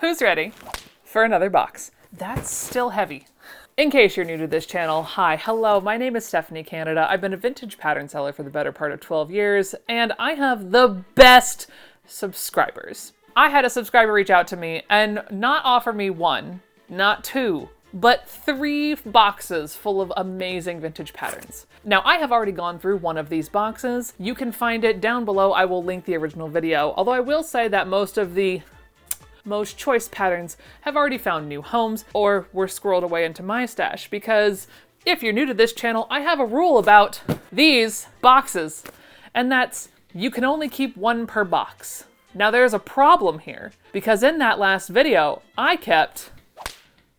Who's ready for another box? That's still heavy. In case you're new to this channel, hi, hello, my name is Stephanie Canada. I've been a vintage pattern seller for the better part of 12 years, and I have the best subscribers. I had a subscriber reach out to me and not offer me one, not two, but 3 boxes full of amazing vintage patterns. Now, I have already gone through one of these boxes. You can find it down below. I will link the original video, although I will say that most of the most choice patterns have already found new homes or were squirreled away into my stash, because if you're new to this channel, I have a rule about these boxes, and that's you can only keep 1 per box. Now there's a problem here, because in that last video, I kept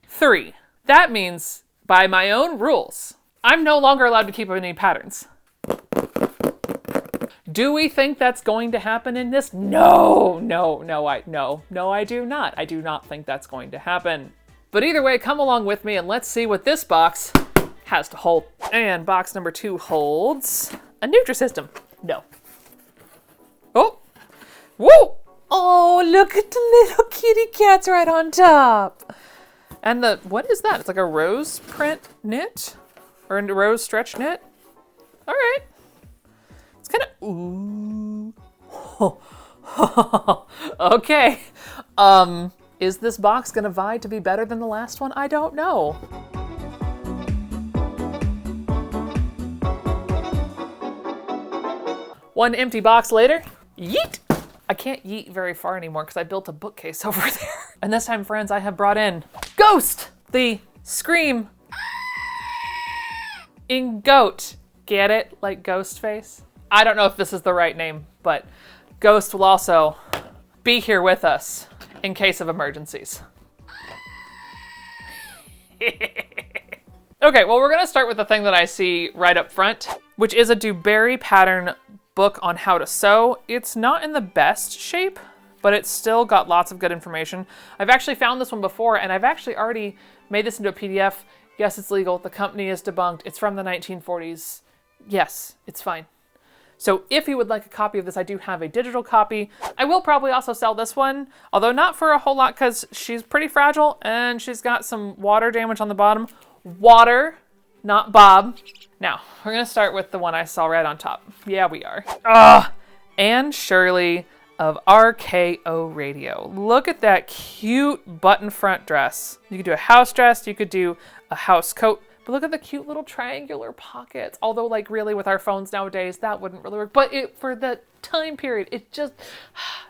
3. That means, by my own rules, I'm no longer allowed to keep any patterns. Do we think that's going to happen in this? No, I do not. I do not think that's going to happen. But either way, come along with me and let's see what this box has to hold. And box number 2 holds a Nutrisystem. No. Oh, whoa! Oh, look at the little kitty cats right on top. And what is that? It's like a rose print knit? Or a rose stretch knit? All right. It's kind of, ooh. Okay. Is this box gonna vie to be better than the last one? I don't know. One empty box later, yeet! I can't yeet very far anymore because I built a bookcase over there. And this time, friends, I have brought in Ghost, the Scream in goat. Get it? Like ghost face? I don't know if this is the right name, but Ghost will also be here with us in case of emergencies. Okay, well, we're gonna start with the thing that I see right up front, which is a Dewberry pattern book on how to sew. It's not in the best shape, but it's still got lots of good information. I've actually found this one before, and I've actually already made this into a PDF. Yes, it's legal. The company is debunked. It's from the 1940s. Yes, it's fine. So if you would like a copy of this, I do have a digital copy. I will probably also sell this one, although not for a whole lot because she's pretty fragile and she's got some water damage on the bottom. Water, not Bob. Now, we're gonna start with the one I saw right on top. Yeah, we are. Anne Shirley of RKO Radio. Look at that cute button front dress. You could do a house dress, you could do a house coat, but look at the cute little triangular pockets. Although, like, really with our phones nowadays, that wouldn't really work. But for the time period, it's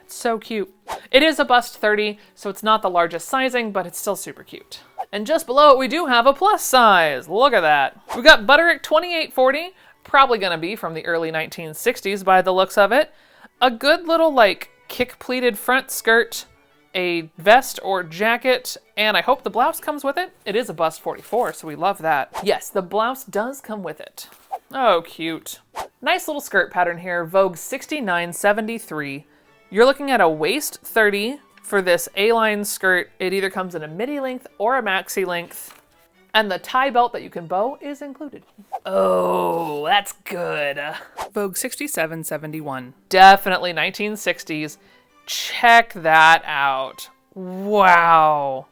so cute. It is a bust 30, so it's not the largest sizing, but it's still super cute. And just below it, we do have a plus size. Look at that. We've got Butterick 2840, probably gonna be from the early 1960s by the looks of it. A good little, like, kick pleated front skirt, a vest or jacket, and I hope the blouse comes with it. It is a bust 44, so we love that. Yes, the blouse does come with it. Oh, cute. Nice little skirt pattern here, Vogue 6973. You're looking at a waist 30 for this A-line skirt. It either comes in a midi length or a maxi length, and the tie belt that you can bow is included. Oh, that's good. Vogue 6771. Definitely 1960s. Check that out. Wow.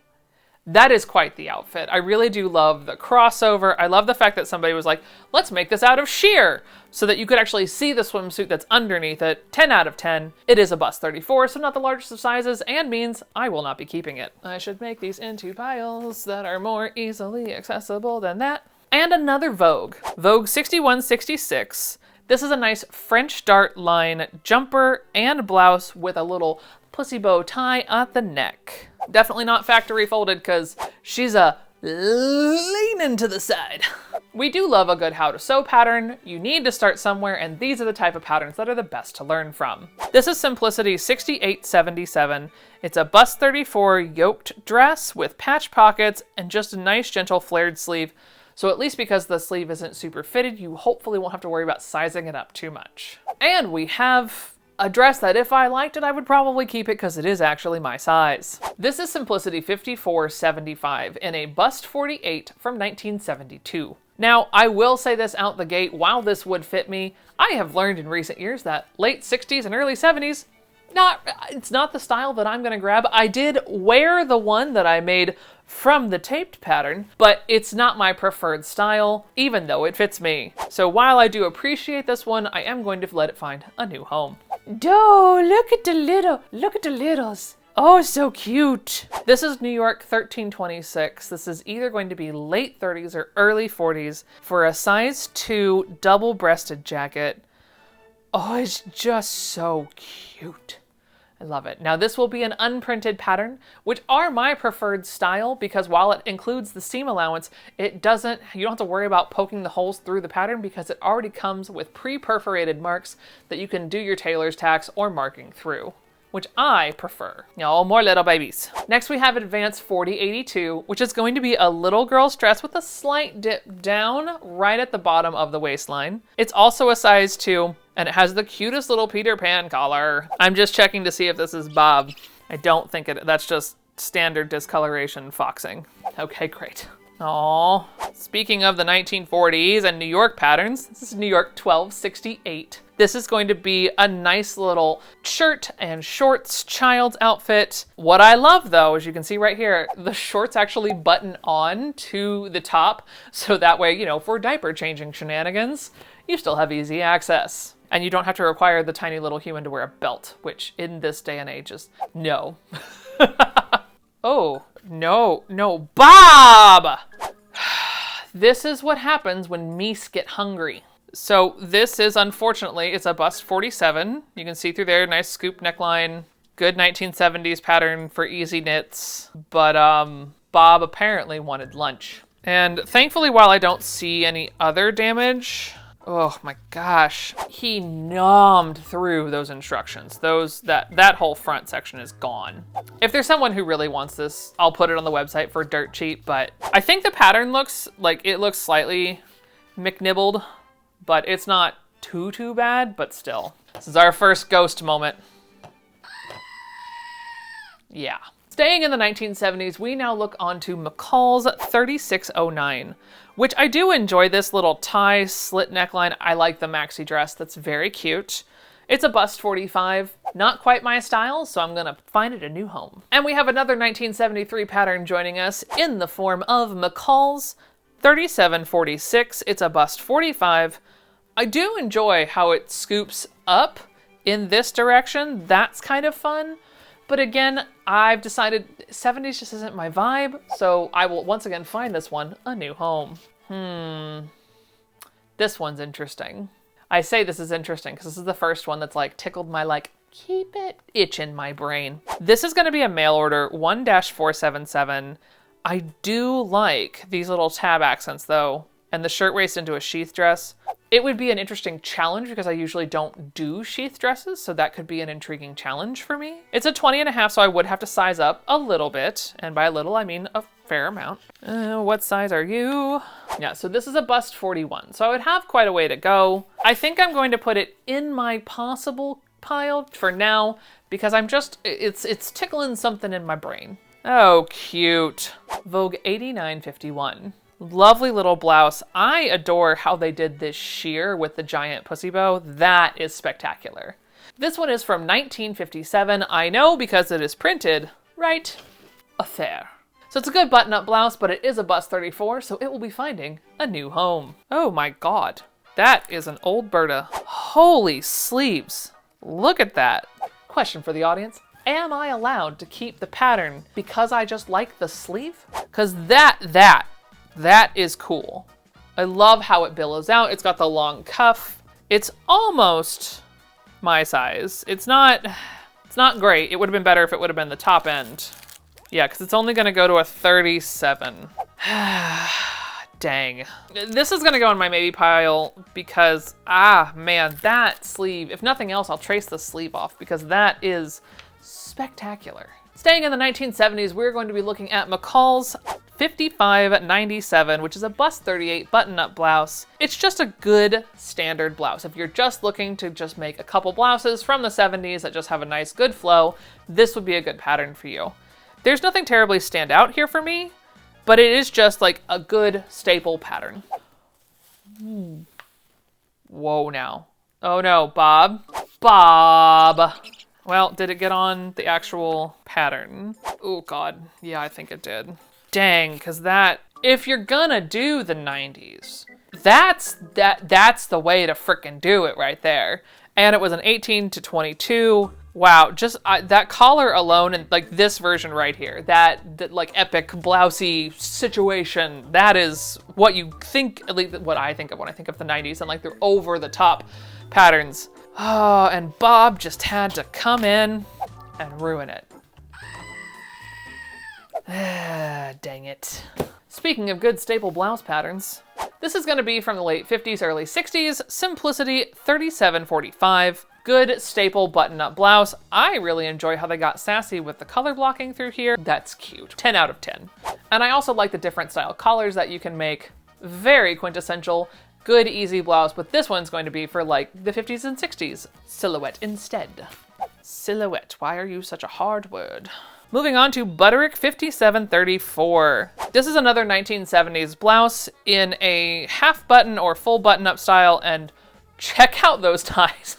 That is quite the outfit. I really do love the crossover. I love the fact that somebody was like, let's make this out of sheer so that you could actually see the swimsuit that's underneath it. 10 out of 10. It is a bust 34, so not the largest of sizes, and means I will not be keeping it. I should make these into piles that are more easily accessible than that. And another Vogue. Vogue 6166. This is a nice French dart line jumper and blouse with a little pussy bow tie at the neck. Definitely not factory folded because she's a leaning to the side. We do love a good how to sew pattern. You need to start somewhere, and these are the type of patterns that are the best to learn from. This is Simplicity 6877. It's a bust 34 yoked dress with patch pockets and just a nice gentle flared sleeve. So at least because the sleeve isn't super fitted, you hopefully won't have to worry about sizing it up too much. And we have a dress that if I liked it, I would probably keep it because it is actually my size. This is Simplicity 5475 in a bust 48 from 1972. Now, I will say this out the gate, while this would fit me, I have learned in recent years that late 60s and early 70s It's not the style that I'm gonna grab. I did wear the one that I made from the taped pattern, but it's not my preferred style, even though it fits me. So while I do appreciate this one, I am going to let it find a new home. Oh, look at the littles. Oh, so cute. This is New York 1326. This is either going to be late 30s or early 40s for a size 2 double-breasted jacket. Oh, it's just so cute. I love it. Now this will be an unprinted pattern, which are my preferred style because while it includes the seam allowance, you don't have to worry about poking the holes through the pattern because it already comes with pre-perforated marks that you can do your tailor's tacks or marking through, which I prefer. Oh, more little babies. Next we have Advanced 4082, which is going to be a little girl's dress with a slight dip down right at the bottom of the waistline. It's also a size 2, and it has the cutest little Peter Pan collar. I'm just checking to see if this is Bob. I don't think that's just standard discoloration foxing. Okay, great. Aww. Speaking of the 1940s and New York patterns, this is New York 1268. This is going to be a nice little shirt and shorts child's outfit. What I love though, as you can see right here, the shorts actually button on to the top. So that way, for diaper changing shenanigans, you still have easy access. And you don't have to require the tiny little human to wear a belt, which in this day and age is no. Oh, no, Bob! This is what happens when meese get hungry. So this is, unfortunately, it's a bust 47. You can see through there, nice scoop neckline, good 1970s pattern for easy knits. But Bob apparently wanted lunch. And thankfully, while I don't see any other damage, oh my gosh, he nommed through those instructions. That whole front section is gone. If there's someone who really wants this, I'll put it on the website for dirt cheap, but I think the pattern looks slightly McNibbled, but it's not too bad, but still. This is our first ghost moment. Yeah. Staying in the 1970s, we now look onto McCall's 3609, which I do enjoy this little tie slit neckline. I like the maxi dress. That's very cute. It's a bust 45, not quite my style, so I'm gonna find it a new home. And we have another 1973 pattern joining us in the form of McCall's 3746. It's a bust 45. I do enjoy how it scoops up in this direction. That's kind of fun. But again, I've decided 70s just isn't my vibe, so I will once again find this one a new home. This one's interesting. I say this is interesting because this is the first one that's tickled my keep it itch in my brain. This is gonna be a mail order 1-477. I do like these little tab accents though, and the shirtwaist into a sheath dress. It would be an interesting challenge because I usually don't do sheath dresses, so that could be an intriguing challenge for me. It's a 20.5, so I would have to size up a little bit, and by a little I mean a fair amount. What size are you? Yeah, so this is a bust 41, so I would have quite a way to go. I think I'm going to put it in my possible pile for now because it's tickling something in my brain. Oh, cute. Vogue 8951. Lovely little blouse. I adore how they did this sheer with the giant pussy bow. That is spectacular. This one is from 1957. I know because it is printed right there. So it's a good button-up blouse, but it is a bust 34, so it will be finding a new home. Oh my God, that is an old Berta. Holy sleeves. Look at that. Question for the audience. Am I allowed to keep the pattern because I just like the sleeve? Because that is cool. I love how it billows out. It's got the long cuff. It's almost my size. It's not great. It would have been better if it would have been the top end. Yeah, because it's only gonna go to a 37. Dang. This is gonna go in my maybe pile because, man, that sleeve, if nothing else, I'll trace the sleeve off because that is spectacular. Staying in the 1970s, we're going to be looking at McCall's 5597, which is a bust 38 button-up blouse. It's just a good standard blouse. If you're just looking to just make a couple blouses from the 70s that just have a nice good flow, this would be a good pattern for you. There's nothing terribly stand out here for me, but it is just a good staple pattern. Whoa now. Oh no, Bob. Bob. Well, did it get on the actual pattern? Oh God, yeah, I think it did. Dang, because that, if you're gonna do the 90s, that's the way to frickin' do it right there. And it was an 18 to 22. Wow, just that collar alone and like this version right here, that like epic blousey situation, that is what you think, at least what I think of when I think of the 90s and like the over the top patterns. Oh, and Bob just had to come in and ruin it. Dang it. Speaking of good staple blouse patterns, this is going to be from the late 50s, early 60s, Simplicity 3745. Good staple button-up blouse. I really enjoy how they got sassy with the color blocking through here. That's cute. 10 out of 10. And I also like the different style collars that you can make. Very quintessential. Good, easy blouse, but this one's going to be for like the 50s and 60s. Silhouette instead. Silhouette. Why are you such a hard word? Moving on to Butterick 5734. This is another 1970s blouse in a half button or full button up style, and check out those ties.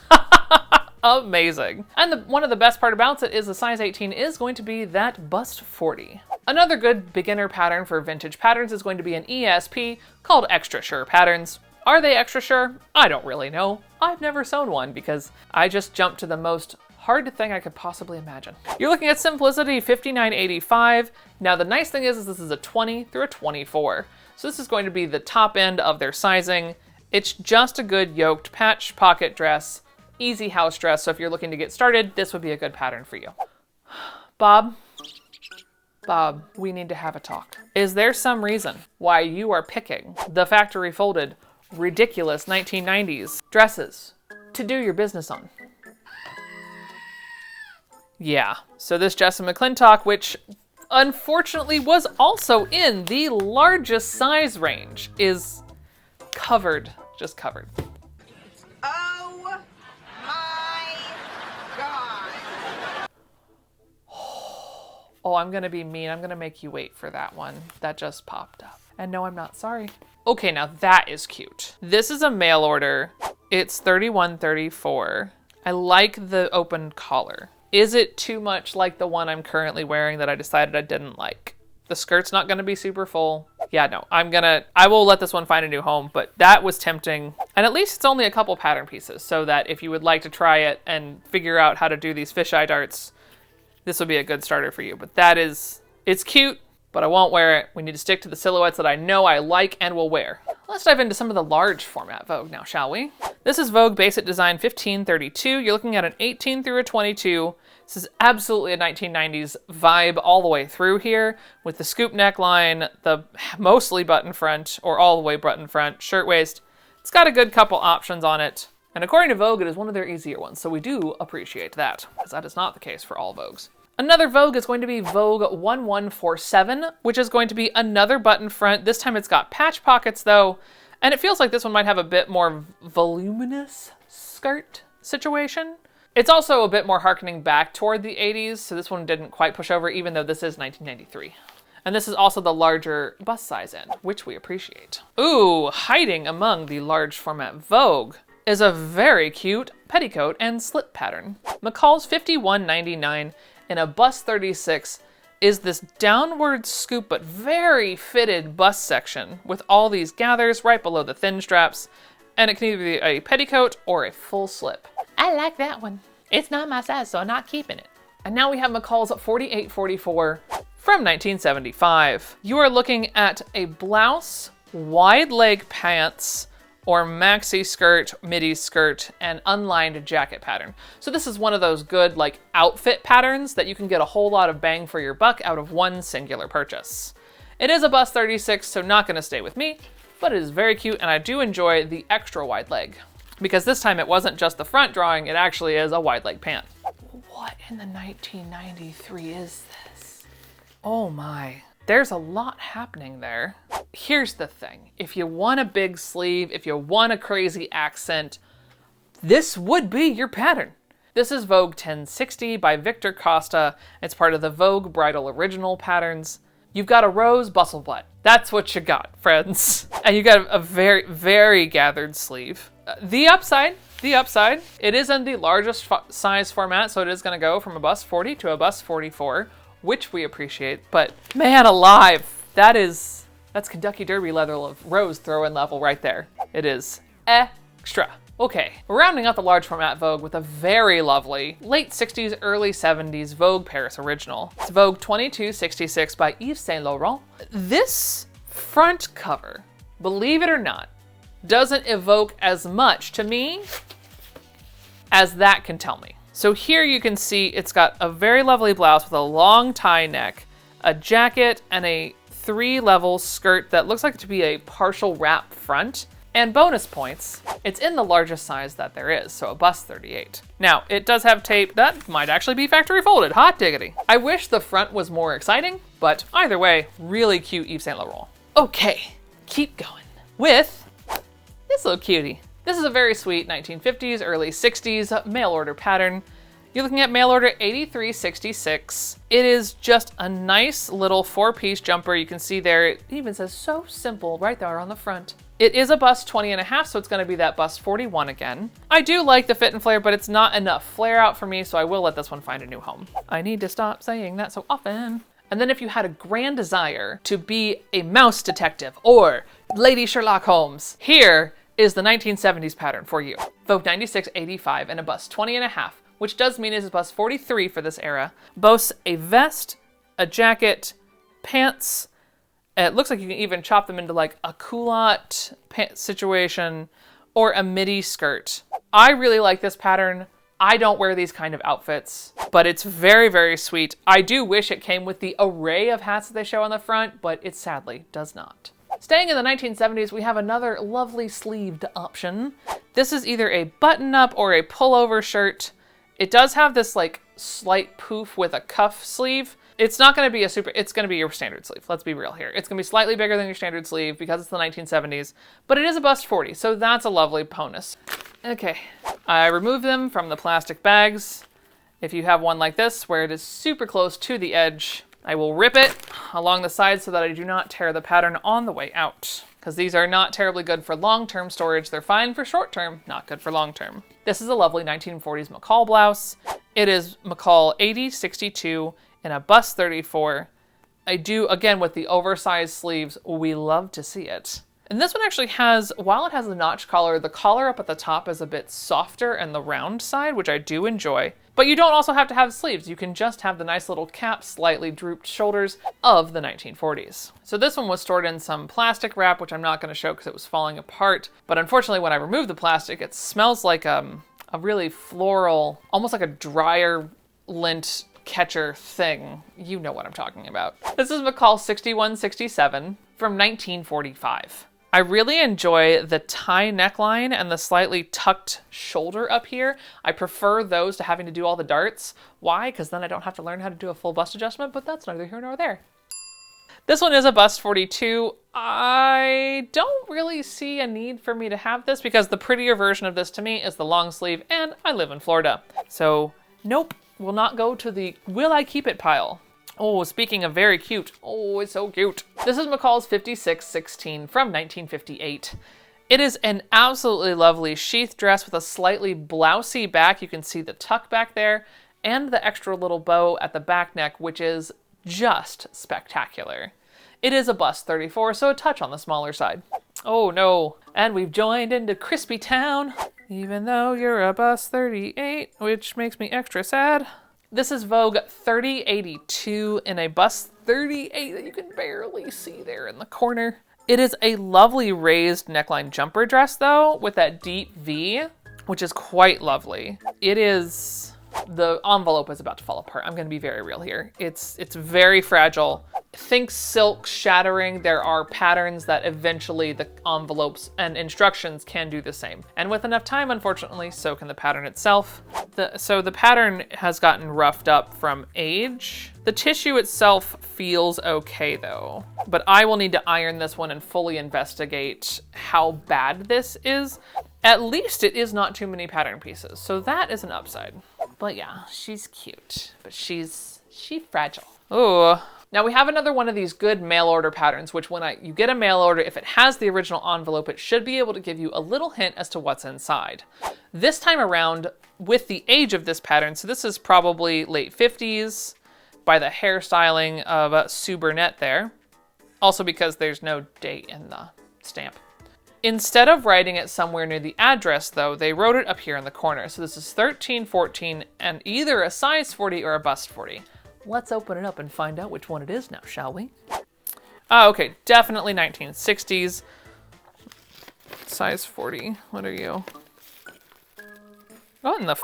Amazing. And one of the best part about it is the size 18 is going to be that bust 40. Another good beginner pattern for vintage patterns is going to be an ESP called Extra Sure Patterns. Are they extra sure? I don't really know. I've never sewn one because I just jumped to the most hard thing I could possibly imagine. You're looking at Simplicity 5985. Now the nice thing is this is a 20 through a 24. So this is going to be the top end of their sizing. It's just a good yoked patch pocket dress, easy house dress. So if you're looking to get started, this would be a good pattern for you. Bob, we need to have a talk. Is there some reason why you are picking the factory folded, ridiculous 1990s dresses to do your business on? Yeah, so this Jessamine McClintock, which unfortunately was also in the largest size range, is covered, just covered. Oh my God. Oh, I'm gonna be mean. I'm gonna make you wait for that one. That just popped up. And no, I'm not sorry. Okay, now that is cute. This is a mail order. It's 3134. I like the open collar. Is it too much like the one I'm currently wearing that I decided I didn't like? The skirt's not gonna be super full. Yeah, no, I will let this one find a new home, but that was tempting. And at least it's only a couple pattern pieces, so that if you would like to try it and figure out how to do these fisheye darts, this would be a good starter for you. But it's cute, but I won't wear it. We need to stick to the silhouettes that I know I like and will wear. Let's dive into some of the large format Vogue now, shall we? This is Vogue Basic Design 1532. You're looking at an 18 through a 22. This is absolutely a 1990s vibe all the way through here, with the scoop neckline, the mostly button front, or all the way button front, shirtwaist. It's got a good couple options on it. And according to Vogue, it is one of their easier ones, so we do appreciate that, because that is not the case for all Vogues. Another Vogue is going to be Vogue 1147, which is going to be another button front. This time it's got patch pockets though, and it feels like this one might have a bit more voluminous skirt situation. It's also a bit more harkening back toward the 80s, so this one didn't quite push over, even though this is 1993. And this is also the larger bust size end, which we appreciate. Ooh, hiding among the large format Vogue is a very cute petticoat and slip pattern. McCall's 5199 in a bust 36 is this downward scoop but very fitted bust section with all these gathers right below the thin straps, and it can either be a petticoat or a full slip. I like that one. It's not my size, so I'm not keeping it. And now we have McCall's 4844 from 1975. You are looking at a blouse, wide leg pants, or maxi skirt, midi skirt, and unlined jacket pattern. So this is one of those good like outfit patterns that you can get a whole lot of bang for your buck out of one singular purchase. It is a bust 36, so not gonna stay with me, but it is very cute, and I do enjoy the extra wide leg. Because this time it wasn't just the front drawing, it actually is a wide leg pant. What in the 1993 is this? Oh my. There's a lot happening there. Here's the thing. If you want a big sleeve, if you want a crazy accent, this would be your pattern. This is Vogue 1060 by Victor Costa. It's part of the Vogue Bridal Original patterns. You've got a rose bustle butt. That's what you got, friends. And you got a very, very gathered sleeve. The upside The upside, it is in the largest size format, so it is going to go from a bust 40 to a bust 44, which we appreciate. But man alive, that's Kentucky Derby level of rose throw-in level right there. It is extra. Okay, we're rounding out the large format Vogue with a very lovely late 60s, early 70s Vogue Paris original. It's Vogue 2266 by Yves Saint Laurent. This front cover, believe it or not, doesn't evoke as much to me as that can tell me. So here you can see it's got a very lovely blouse with a long tie neck, a jacket, and a 3-level skirt that looks like it to be a partial wrap front. And bonus points, it's in the largest size that there is, so a bust 38. Now, it does have tape that might actually be factory folded, hot diggity. I wish the front was more exciting, but either way, really cute Yves Saint Laurent. Okay, keep going with this little cutie. This is a very sweet 1950s, early 60s mail order pattern. You're looking at mail order 8366. It is just a nice little 4-piece jumper. You can see there, it even says so simple right there on the front. It is a bust 20 and a half, so it's gonna be that bust 41 again. I do like the fit and flare, but it's not enough flare out for me, so I will let this one find a new home. I need to stop saying that so often. And then if you had a grand desire to be a mouse detective or Lady Sherlock Holmes, here is the 1970s pattern for you. Vogue 9685 and a bust 20 and a half, which does mean it's a bust 43 for this era. Boasts a vest, a jacket, pants. It looks like you can even chop them into like a culotte pant situation or a midi skirt. I really like this pattern. I don't wear these kind of outfits, but it's very, very sweet. I do wish it came with the array of hats that they show on the front, but it sadly does not. Staying in the 1970s, we have another lovely sleeved option. This is either a button-up or a pullover shirt. It does have this like slight poof with a cuff sleeve. It's not going to be it's going to be your standard sleeve. Let's be real here. It's going to be slightly bigger than your standard sleeve because it's the 1970s, but it is a bust 40, so that's a lovely bonus. Okay, I remove them from the plastic bags. If you have one like this where it is super close to the edge, I will rip it along the side so that I do not tear the pattern on the way out, because these are not terribly good for long-term storage. They're fine for short-term, not good for long-term. This is a lovely 1940s McCall blouse. It is McCall 8062 in a bust 34. I do, again, with the oversized sleeves, we love to see it. And this one actually has, while it has a notch collar, the collar up at the top is a bit softer and the round side, which I do enjoy. But you don't also have to have sleeves. You can just have the nice little cap, slightly drooped shoulders of the 1940s. So this one was stored in some plastic wrap, which I'm not going to show because it was falling apart. But unfortunately, when I removed the plastic, it smells like a really floral, almost like a dryer lint catcher thing. You know what I'm talking about. This is McCall 6167 from 1945. I really enjoy the tie neckline and the slightly tucked shoulder up here. I prefer those to having to do all the darts. Why? Because then I don't have to learn how to do a full bust adjustment, but that's neither here nor there. This one is a bust 42. I don't really see a need for me to have this because the prettier version of this to me is the long sleeve, and I live in Florida. So nope, will not go to the will I keep it pile. Oh, speaking of very cute. Oh, it's so cute. This is McCall's 5616 from 1958. It is an absolutely lovely sheath dress with a slightly blousy back. You can see the tuck back there and the extra little bow at the back neck, which is just spectacular. It is a bust 34, so a touch on the smaller side. Oh no, and we've joined into Crispy Town, even though you're a bust 38, which makes me extra sad. This is Vogue 3082 in a bust 38 that you can barely see there in the corner. It is a lovely raised neckline jumper dress though, with that deep V, which is quite lovely. It is, the envelope is about to fall apart. I'm gonna be very real here. It's very fragile. Think silk shattering. There are patterns that eventually the envelopes and instructions can do the same. And with enough time, unfortunately, so can the pattern itself. So the pattern has gotten roughed up from age. The tissue itself feels okay though, but I will need to iron this one and fully investigate how bad this is. At least it is not too many pattern pieces, so that is an upside. But yeah, she's cute, but she's fragile. Oh, Now we have another one of these good mail order patterns, which when you get a mail order, if it has the original envelope, it should be able to give you a little hint as to what's inside. This time around, with the age of this pattern, so this is probably late 50s by the hairstyling of Sue Burnett there. Also because there's no date in the stamp. Instead of writing it somewhere near the address, though, they wrote it up here in the corner. So this is 1314 and either a size 40 or a bust 40. Let's open it up and find out which one it is now, shall we? Oh, okay, definitely 1960s. Size 40. What are you? What in the f?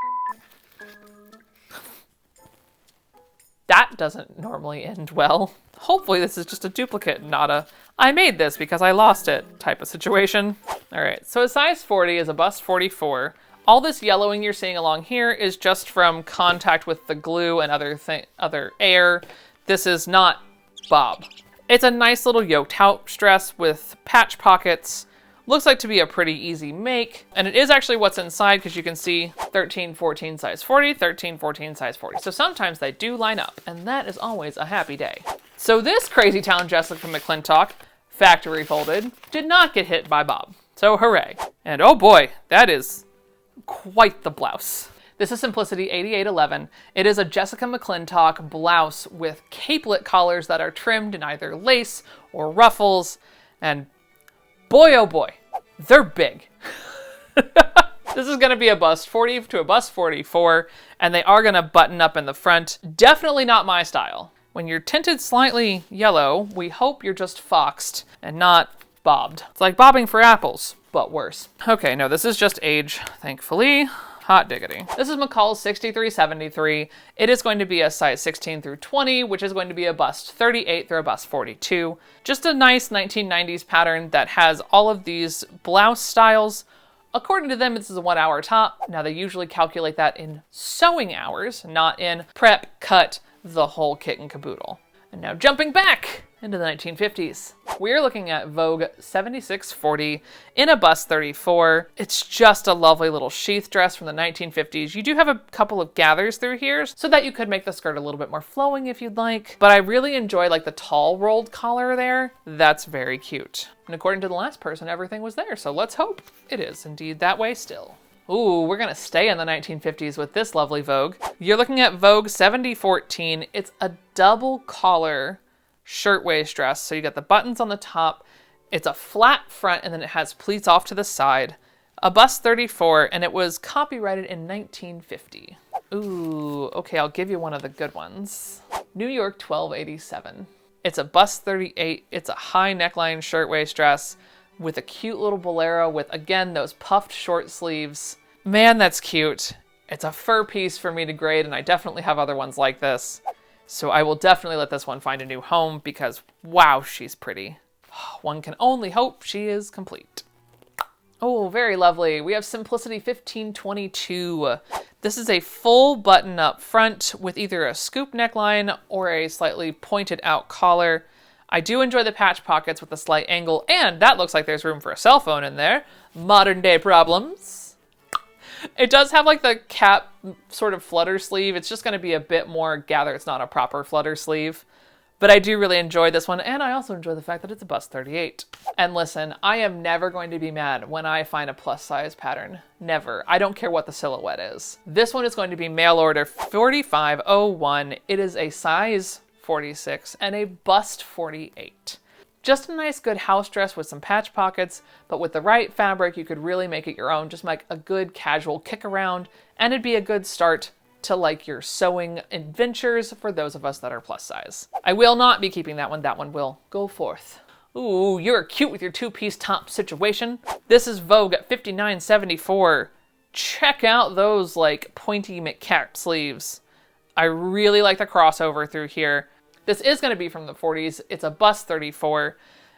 That doesn't normally end well. Hopefully this is just a duplicate, not a I made this because I lost it type of situation. All right, so a size 40 is a bust 44. All this yellowing you're seeing along here is just from contact with the glue and other air. This is not Bob. It's a nice little yoked house dress with patch pockets. Looks like to be a pretty easy make. And it is actually what's inside because you can see 1314 size 40, 1314 size 40. So sometimes they do line up and that is always a happy day. So this Crazy Town Jessica McClintock, factory folded, did not get hit by Bob. So hooray. And oh boy, that is quite the blouse. This is Simplicity 8811. It is a Jessica McClintock blouse with capelet collars that are trimmed in either lace or ruffles. And boy, oh boy, they're big. This is gonna be a bust 40 to a bust 44, and they are gonna button up in the front. Definitely not my style. When you're tinted slightly yellow, we hope you're just foxed and not bobbed. It's like bobbing for apples, but worse. Okay, no, this is just age, thankfully. Hot diggity. This is McCall's 6373. It is going to be a size 16 through 20, which is going to be a bust 38 through a bust 42. Just a nice 1990s pattern that has all of these blouse styles. According to them, this is a 1 hour top. Now they usually calculate that in sewing hours, not in prep, cut, the whole kit and caboodle. And now jumping back into the 1950s. We're looking at Vogue 7640 in a bust 34. It's just a lovely little sheath dress from the 1950s. You do have a couple of gathers through here so that you could make the skirt a little bit more flowing if you'd like. But I really enjoy like the tall rolled collar there. That's very cute. And according to the last person, everything was there. So let's hope it is indeed that way still. Ooh, we're gonna stay in the 1950s with this lovely Vogue. You're looking at Vogue 7014. It's a double collar shirtwaist dress. So you got the buttons on the top. It's a flat front and then it has pleats off to the side. A bust 34 and it was copyrighted in 1950. Ooh, okay, I'll give you one of the good ones. New York 1287. It's a bust 38. It's a high neckline shirtwaist dress with a cute little bolero with, again, those puffed short sleeves. Man, that's cute. It's a fur piece for me to grade, and I definitely have other ones like this. So I will definitely let this one find a new home because, wow, she's pretty. One can only hope she is complete. Oh, very lovely. We have Simplicity 1522. This is a full button up front with either a scoop neckline or a slightly pointed out collar. I do enjoy the patch pockets with a slight angle, and that looks like there's room for a cell phone in there. Modern day problems. It does have like the cap sort of flutter sleeve. It's just going to be a bit more gather. It's not a proper flutter sleeve. But I do really enjoy this one, and I also enjoy the fact that it's a bust 38. And listen, I am never going to be mad when I find a plus size pattern. Never. I don't care what the silhouette is. This one is going to be mail order 4501. It is a size 46 and a bust 48. Just a nice good house dress with some patch pockets, but with the right fabric you could really make it your own, just like a good casual kick around, and it'd be a good start to like your sewing adventures for those of us that are plus size. I will not be keeping that one will go forth. Ooh, you're cute with your two-piece top situation. This is Vogue at 5974. Check out those like pointy McCap sleeves. I really like the crossover through here. This is going to be from the 40s. It's a bust 34.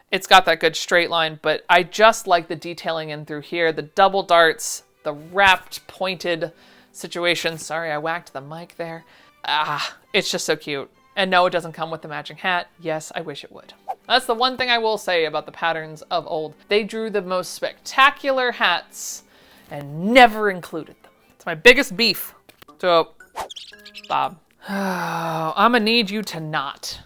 It's got that good straight line, but I just like the detailing in through here. The double darts, the wrapped pointed situation. Sorry, I whacked the mic there. It's just so cute. And no, it doesn't come with the matching hat. Yes, I wish it would. That's the one thing I will say about the patterns of old. They drew the most spectacular hats and never included them. It's my biggest beef. So, Bob. I'm gonna need you to not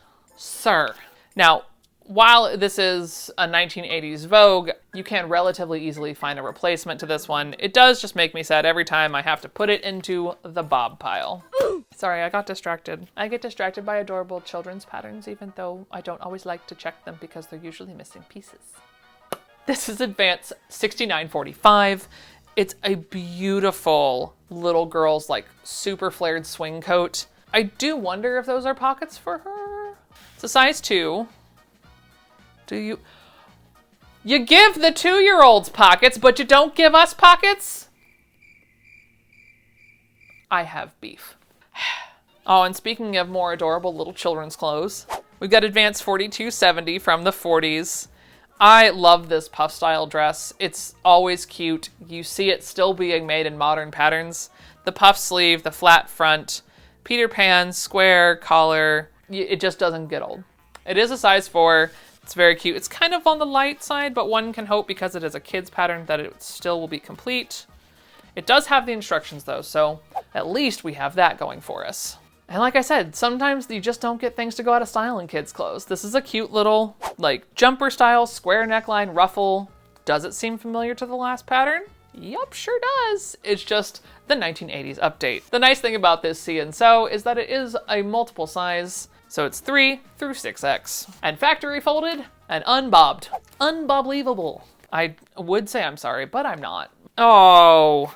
Sir. Now, while this is a 1980s Vogue, you can relatively easily find a replacement to this one. It does just make me sad every time I have to put it into the Bob pile. Sorry, I got distracted. I get distracted by adorable children's patterns, even though I don't always like to check them because they're usually missing pieces. This is Advance 6945. It's a beautiful little girl's like super flared swing coat. I do wonder if those are pockets for her. It's a size 2. You give the 2-year-olds pockets, but you don't give us pockets? I have beef. Oh, and speaking of more adorable little children's clothes, we've got Advance 4270 from the 40s. I love this puff style dress. It's always cute. You see it still being made in modern patterns. The puff sleeve, the flat front, Peter Pan, square, collar. It just doesn't get old. It is a size 4. It's very cute. It's kind of on the light side, but one can hope because it is a kid's pattern that it still will be complete. It does have the instructions though, so at least we have that going for us. And like I said, sometimes you just don't get things to go out of style in kids' clothes. This is a cute little, like, jumper style, square neckline, ruffle. Does it seem familiar to the last pattern? Yup, sure does. It's just the 1980s update. The nice thing about this See and Sew is that it is a multiple size. So it's 3 through 6X. And factory folded and unbobbed. Unbelievable. I would say I'm sorry, but I'm not. Oh,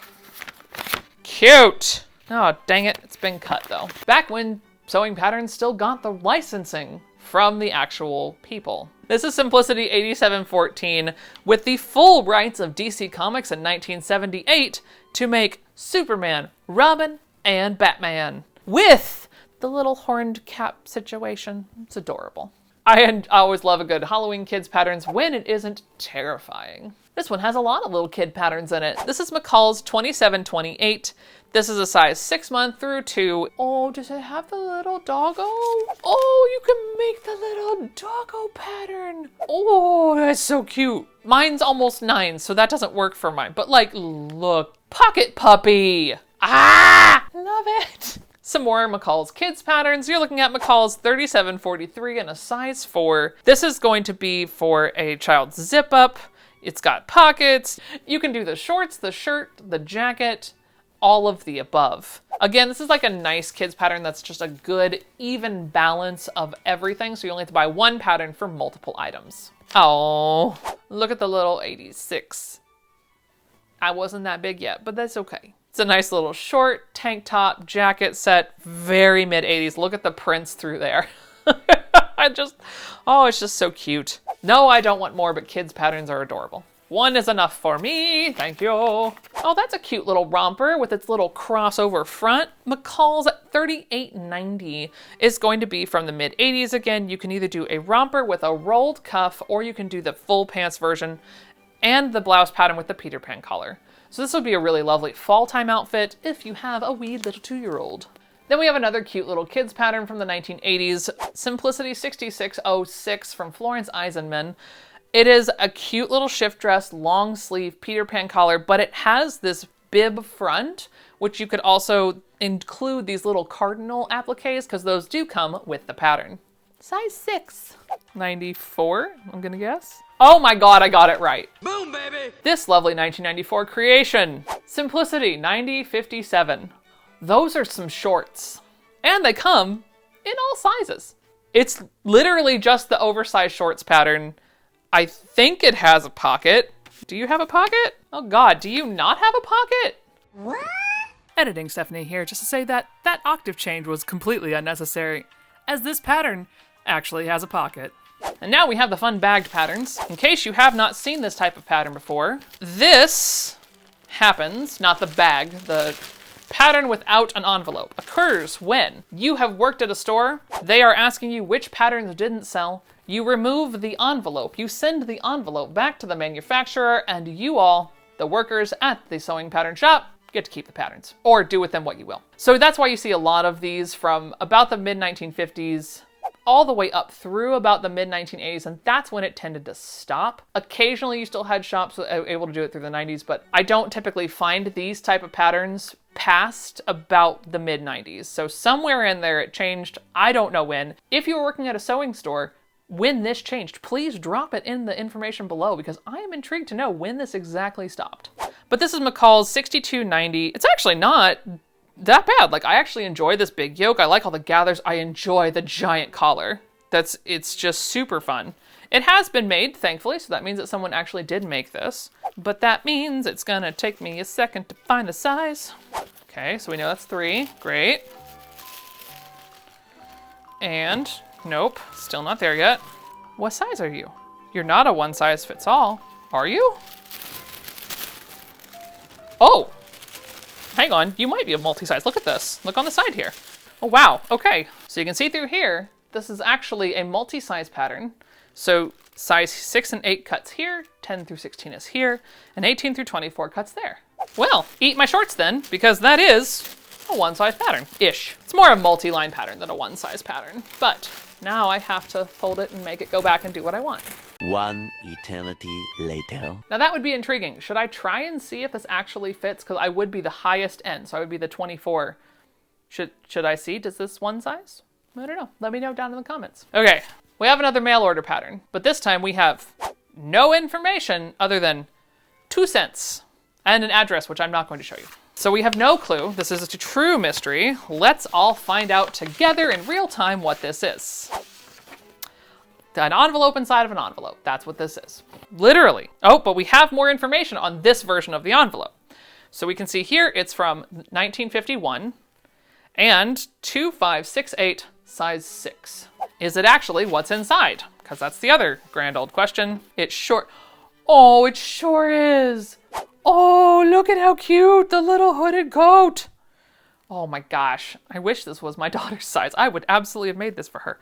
cute. Oh, dang it. It's been cut though. Back when sewing patterns still got the licensing from the actual people. This is Simplicity 8714 with the full rights of DC Comics in 1978 to make Superman, Robin, and Batman with the little horned cap situation. It's adorable. I always love a good Halloween kids patterns when it isn't terrifying. This one has a lot of little kid patterns in it. This is McCall's 2728. This is a size 6 month through 2. Oh, does it have the little doggo? Oh, you can make the little doggo pattern. Oh, that's so cute. Mine's almost 9, so that doesn't work for mine. But like, look, pocket puppy. Ah, love it. Some more McCall's kids patterns. You're looking at McCall's 3743 in a size 4. This is going to be for a child's zip up. It's got pockets. You can do the shorts, the shirt, the jacket, all of the above. Again, this is like a nice kids pattern that's just a good, even balance of everything. So you only have to buy one pattern for multiple items. Oh, look at the little 86. I wasn't that big yet, but that's okay. It's a nice little short tank top jacket set, very mid 80s. Look at the prints through there. It's just so cute. No, I don't want more, but kids' patterns are adorable. One is enough for me, thank you. Oh, that's a cute little romper with its little crossover front. McCall's 3890 is going to be from the mid 80s again. You can either do a romper with a rolled cuff, or you can do the full pants version and the blouse pattern with the Peter Pan collar. So this would be a really lovely fall time outfit if you have a wee little 2-year-old. Then we have another cute little kids pattern from the 1980s, Simplicity 6606 from Florence Eisenman. It is a cute little shift dress, long sleeve Peter Pan collar, but it has this bib front, which you could also include these little cardinal appliques because those do come with the pattern. Size 6. 94, I'm gonna guess. Oh my God, I got it right. Boom, baby! This lovely 1994 creation, Simplicity 9057. Those are some shorts. And they come in all sizes. It's literally just the oversized shorts pattern. I think it has a pocket. Do you have a pocket? Oh God, do you not have a pocket? What? Editing Stephanie here, just to say that that octave change was completely unnecessary, as this pattern actually has a pocket. And now we have the fun bagged patterns. In case you have not seen this type of pattern before, this happens, not the bag, the pattern without an envelope occurs when you have worked at a store, they are asking you which patterns didn't sell, you remove the envelope, you send the envelope back to the manufacturer, and you all, the workers at the sewing pattern shop, get to keep the patterns, or do with them what you will. So that's why you see a lot of these from about the mid-1950s all the way up through about the mid-1980s, and that's when it tended to stop. Occasionally you still had shops able to do it through the 90s, but I don't typically find these type of patterns past about the mid-90s. So somewhere in there it changed. I don't know when. If you were working at a sewing store when this changed, please drop it in the information below, because I am intrigued to know when this exactly stopped. But this is McCall's 6290. It's actually not that bad. Like, I actually enjoy this big yoke. I like all the gathers. I enjoy the giant collar. It's just super fun. It has been made, thankfully, so that means that someone actually did make this. But that means it's gonna take me a second to find the size. Okay, so we know that's 3. Great. And nope, still not there yet. What size are you? You're not a one size fits all, are you? Oh, hang on, you might be a multi-size. Look at this, look on the side here. Oh wow, okay. So you can see through here, this is actually a multi-size pattern. So size 6 and 8 cuts here, 10 through 16 is here, and 18 through 24 cuts there. Well, eat my shorts then, because that is a one-size pattern-ish. It's more a multi-line pattern than a one-size pattern, but now I have to fold it and make it go back and do what I want. One eternity later. Now that would be intriguing. Should I try and see if this actually fits? Because I would be the highest end, so I would be the 24. Should I see? Does this one size? I don't know. Let me know down in the comments. Okay, we have another mail order pattern, but this time we have no information other than 2 cents and an address, which I'm not going to show you. So we have no clue. This is a true mystery. Let's all find out together in real time what this is. An envelope inside of an envelope. That's what this is. Literally. Oh, but we have more information on this version of the envelope. So we can see here it's from 1951 and 2568 size 6. Is it actually what's inside? Because that's the other grand old question. It's short. Oh, it sure is. Oh, look at how cute, the little hooded coat. Oh my gosh, I wish this was my daughter's size. I would absolutely have made this for her.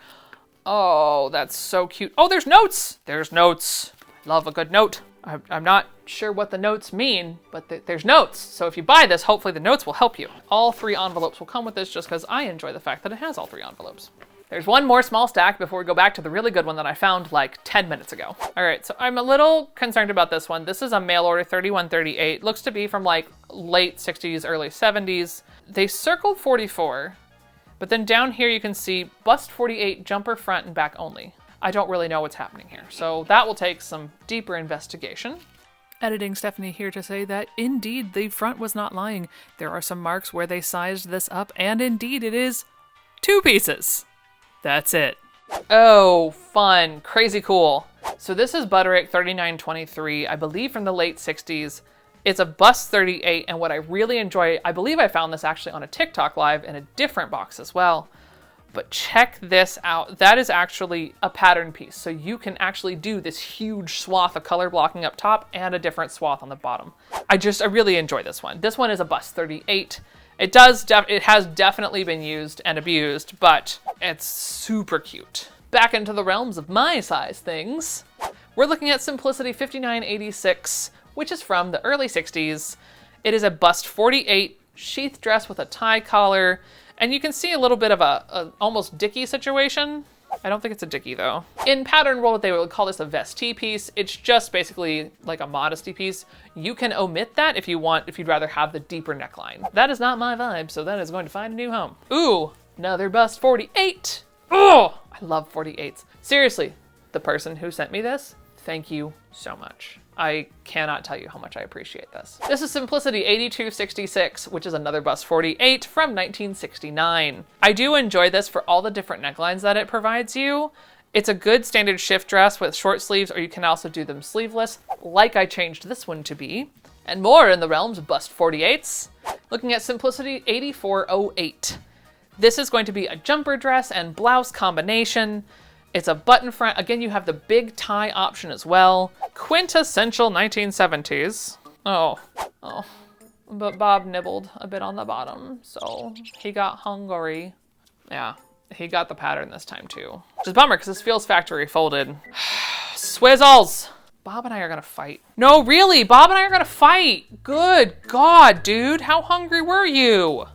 Oh, that's so cute. Oh, there's notes. There's notes. Love a good note. I'm not sure what the notes mean, but there's notes. So if you buy this, hopefully the notes will help you. All 3 envelopes will come with this just because I enjoy the fact that it has all 3 envelopes. There's one more small stack before we go back to the really good one that I found like 10 minutes ago. All right, so I'm a little concerned about this one. This is a mail order 3138. Looks to be from like late 60s, early 70s. They circled 44, but then down here you can see bust 48, jumper front and back only. I don't really know what's happening here, so that will take some deeper investigation. Editing Stephanie here to say that indeed the front was not lying. There are some marks where they sized this up, and indeed it is 2 pieces. That's it. Oh, fun. Crazy cool. So this is Butterick 3923, I believe from the late 60s. It's a bust 38, and what I really enjoy, I believe I found this actually on a TikTok live in a different box as well. But check this out. That is actually a pattern piece. So you can actually do this huge swath of color blocking up top and a different swath on the bottom. I really enjoy this one. This one is a bust 38. It has definitely been used and abused, but it's super cute. Back into the realms of my size things. We're looking at Simplicity 5986, which is from the early 60s. It is a bust 48 sheath dress with a tie collar, and you can see a little bit of a almost dicky situation. I don't think it's a dicky though. In pattern world, they would call this a vestee piece. It's just basically like a modesty piece. You can omit that if you want, if you'd rather have the deeper neckline. That is not my vibe, so that is going to find a new home. Ooh, another bust 48. Oh, I love 48s. Seriously, the person who sent me this, thank you so much. I cannot tell you how much I appreciate this. This is Simplicity 8266, which is another bust 48 from 1969. I do enjoy this for all the different necklines that it provides you. It's a good standard shift dress with short sleeves, or you can also do them sleeveless, like I changed this one to be. And more in the realms of bust 48s. Looking at Simplicity 8408. This is going to be a jumper dress and blouse combination. It's a button front. Again, you have the big tie option as well. Quintessential 1970s. Oh. But Bob nibbled a bit on the bottom, so he got hungry. Yeah, he got the pattern this time too. Which is a bummer because this feels factory folded. Swizzles! Bob and I are gonna fight. No, really, Bob and I are gonna fight. Good God, dude, how hungry were you?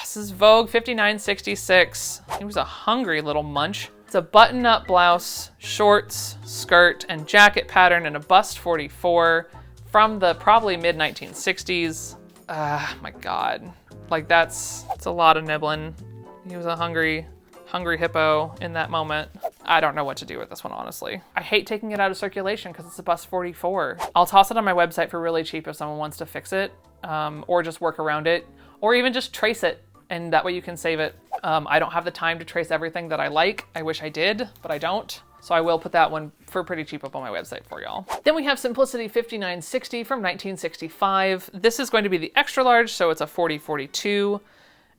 This is Vogue 5966. He was a hungry little munch. It's It's a button-up blouse, shorts, skirt, and jacket pattern in a bust 44 from the probably mid-1960s. My God. Like it's a lot of nibbling. He was a hungry hippo in that moment. I don't know what to do with this one, honestly. I hate taking it out of circulation because it's a bust 44. I'll toss it on my website for really cheap if someone wants to fix it, or just work around it, or even just trace it, and that way you can save it. I don't have the time to trace everything that I like. I wish I did, but I don't. So I will put that one for pretty cheap up on my website for y'all. Then we have Simplicity 5960 from 1965. This is going to be the extra large, so it's a 40-42.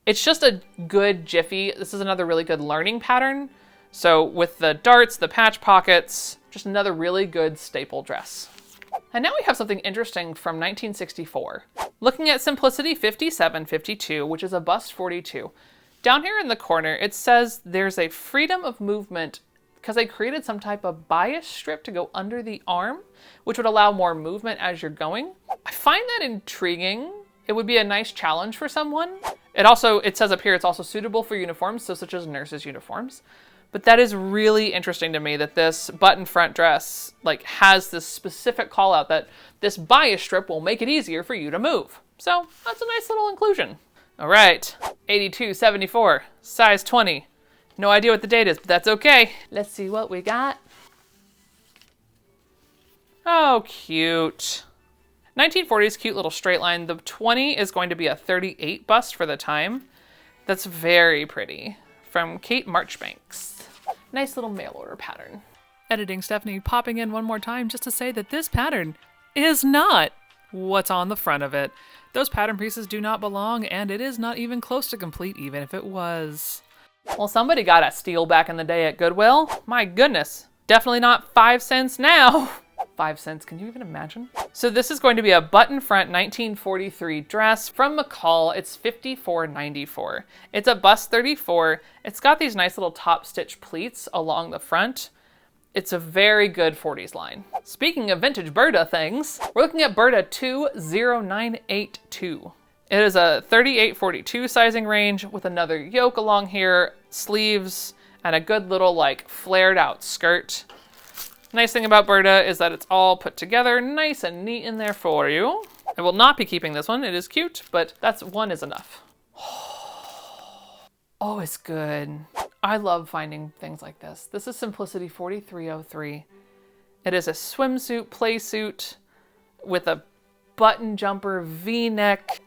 It's just a good jiffy. This is another really good learning pattern. So with the darts, the patch pockets, just another really good staple dress. And now we have something interesting from 1964. Looking at Simplicity 5752, which is a bust 42. Down here in the corner, it says there's a freedom of movement because they created some type of bias strip to go under the arm, which would allow more movement as you're going. I find that intriguing. It would be a nice challenge for someone. It says up here, it's also suitable for uniforms, so such as nurses' uniforms. But that is really interesting to me that this button front dress has this specific call out that this bias strip will make it easier for you to move. So that's a nice little inclusion. All right, 8274, size 20. No idea what the date is, but that's okay. Let's see what we got. Oh, cute. 1940s cute little straight line. The 20 is going to be a 38 bust for the time. That's very pretty. From Kate Marchbanks. Nice little mail order pattern. Editing Stephanie popping in one more time just to say that this pattern is not what's on the front of it. Those pattern pieces do not belong, and it is not even close to complete, even if it was. Well, somebody got a steal back in the day at Goodwill. My goodness. Definitely not 5 cents now. 5 cents, can you even imagine? So this is going to be a button front 1943 dress from McCall. It's 54.94. It's a bust 34. It's got these nice little top stitch pleats along the front. It's a very good 40s line. Speaking of vintage Burda things, we're looking at Burda 20982. It is a 38-42 sizing range with another yoke along here, sleeves, and a good little flared out skirt. Nice thing about Burda is that it's all put together nice and neat in there for you. I will not be keeping this one. It is cute, but that's one is enough. Oh, it's good. I love finding things like this. This is Simplicity 4303. It is a swimsuit, play suit with a button jumper V-neck.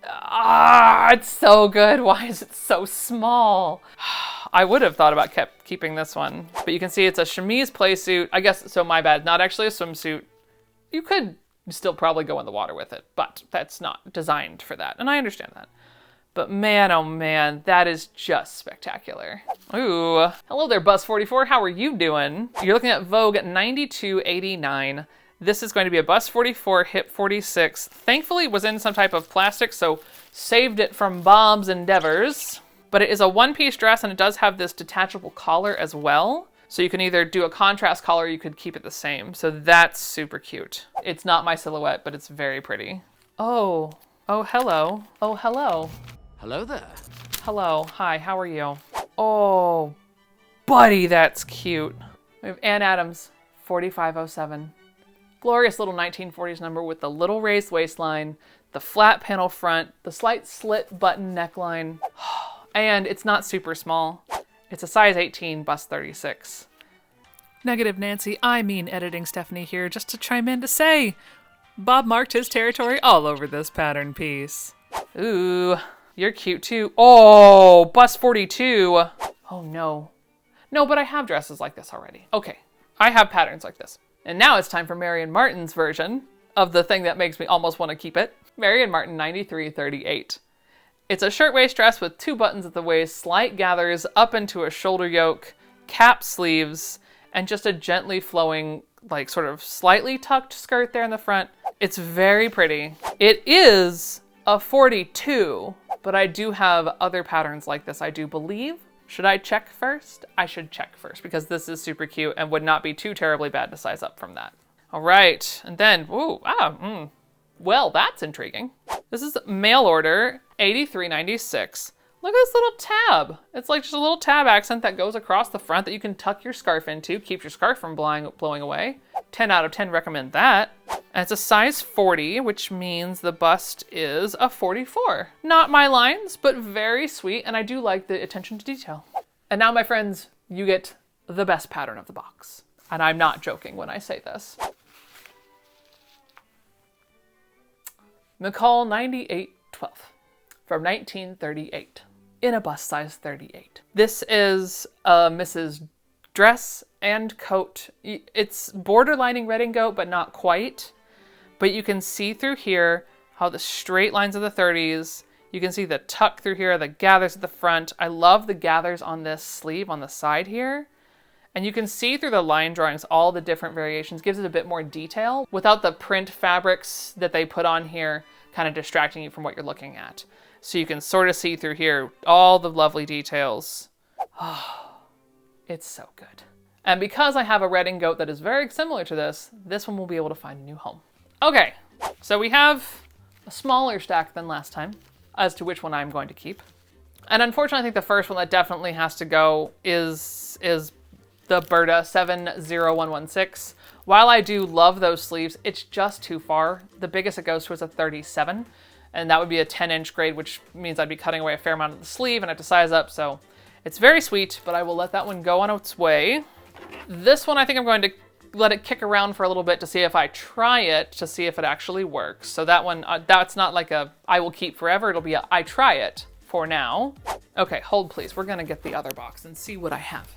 It's so good. Why is it so small? I would have thought about keeping this one, but you can see it's a chemise play suit. I guess, so my bad, not actually a swimsuit. You could still probably go in the water with it, but that's not designed for that, and I understand that. But man, oh man, that is just spectacular. Ooh, hello there, Bust44, how are you doing? You're looking at Vogue 9289. This is going to be a bust 44, hip 46. Thankfully it was in some type of plastic, so saved it from Bob's endeavors. But it is a one-piece dress and it does have this detachable collar as well. So you can either do a contrast collar or you could keep it the same. So that's super cute. It's not my silhouette, but it's very pretty. Oh, hello. Oh, hello. Hello there. Hello, hi, how are you? Oh, buddy, that's cute. We have Ann Adams, 4507. Glorious little 1940s number with the little raised waistline, the flat panel front, the slight slit button neckline, and it's not super small. It's a size 18, bust 36. Negative Nancy, I mean Editing Stephanie here, just to chime in to say, Bob marked his territory all over this pattern piece. Ooh, you're cute too. Oh, bust 42. Oh no. No, but I have dresses like this already. Okay, I have patterns like this. And now it's time for Marion Martin's version of the thing that makes me almost want to keep it. Marion Martin 9338. It's a shirtwaist dress with 2 buttons at the waist, slight gathers up into a shoulder yoke, cap sleeves, and just a gently flowing, sort of slightly tucked skirt there in the front. It's very pretty. It is a 42, but I do have other patterns like this, I do believe. Should I check first? I should check first because this is super cute and would not be too terribly bad to size up from that. All right, and then, well, that's intriguing. This is mail order 8396, Look at this little tab. It's like just a little tab accent that goes across the front that you can tuck your scarf into, keeps your scarf from blowing away. 10 out of 10 recommend that. And it's a size 40, which means the bust is a 44. Not my lines, but very sweet, and I do like the attention to detail. And now, my friends, you get the best pattern of the box. And I'm not joking when I say this. McCall 9812 from 1938 in a bust size 38. This is a Mrs. dress and coat. It's borderlining redingote, but not quite. But you can see through here how the straight lines of the 30s, you can see the tuck through here, the gathers at the front. I love the gathers on this sleeve on the side here. And you can see through the line drawings all the different variations, gives it a bit more detail without the print fabrics that they put on here kind of distracting you from what you're looking at. So you can sort of see through here all the lovely details. Oh, it's so good. And because I have a redingote that is very similar to this one will be able to find a new home. Okay, so we have a smaller stack than last time as to which one I'm going to keep. And unfortunately, I think the first one that definitely has to go is the Berta 70116. While I do love those sleeves, it's just too far. The biggest it goes to is a 37, and that would be a 10-inch grade, which means I'd be cutting away a fair amount of the sleeve and I have to size up, so it's very sweet, but I will let that one go on its way. This one, I think I'm going to let it kick around for a little bit to see if I try it, to see if it actually works. So that one, that's not like a I will keep forever, it'll be a I try it for now. Okay, hold please. We're gonna get the other box and see what I have.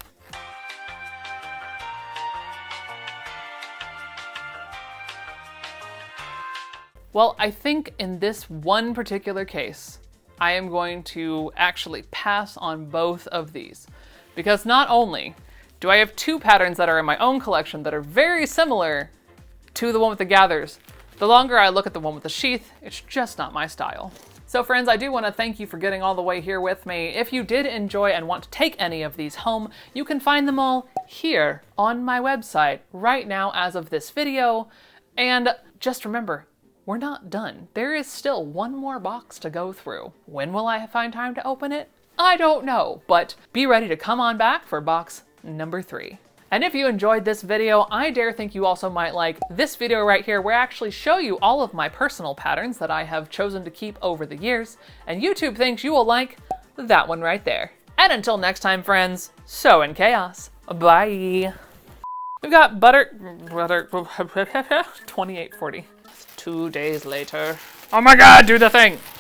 Well, I think in this one particular case, I am going to actually pass on both of these. Because not only do I have two patterns that are in my own collection that are very similar to the one with the gathers, the longer I look at the one with the sheath, it's just not my style. So friends, I do want to thank you for getting all the way here with me. If you did enjoy and want to take any of these home, you can find them all here on my website right now as of this video. And just remember, we're not done. There is still one more box to go through. When will I find time to open it? I don't know, but be ready to come on back for box number 3. And if you enjoyed this video, I dare think you also might like this video right here, where I actually show you all of my personal patterns that I have chosen to keep over the years, and YouTube thinks you will like that one right there. And until next time, friends, sew in chaos. Bye. We've got butter 2840. 2 days later. Oh my God, do the thing.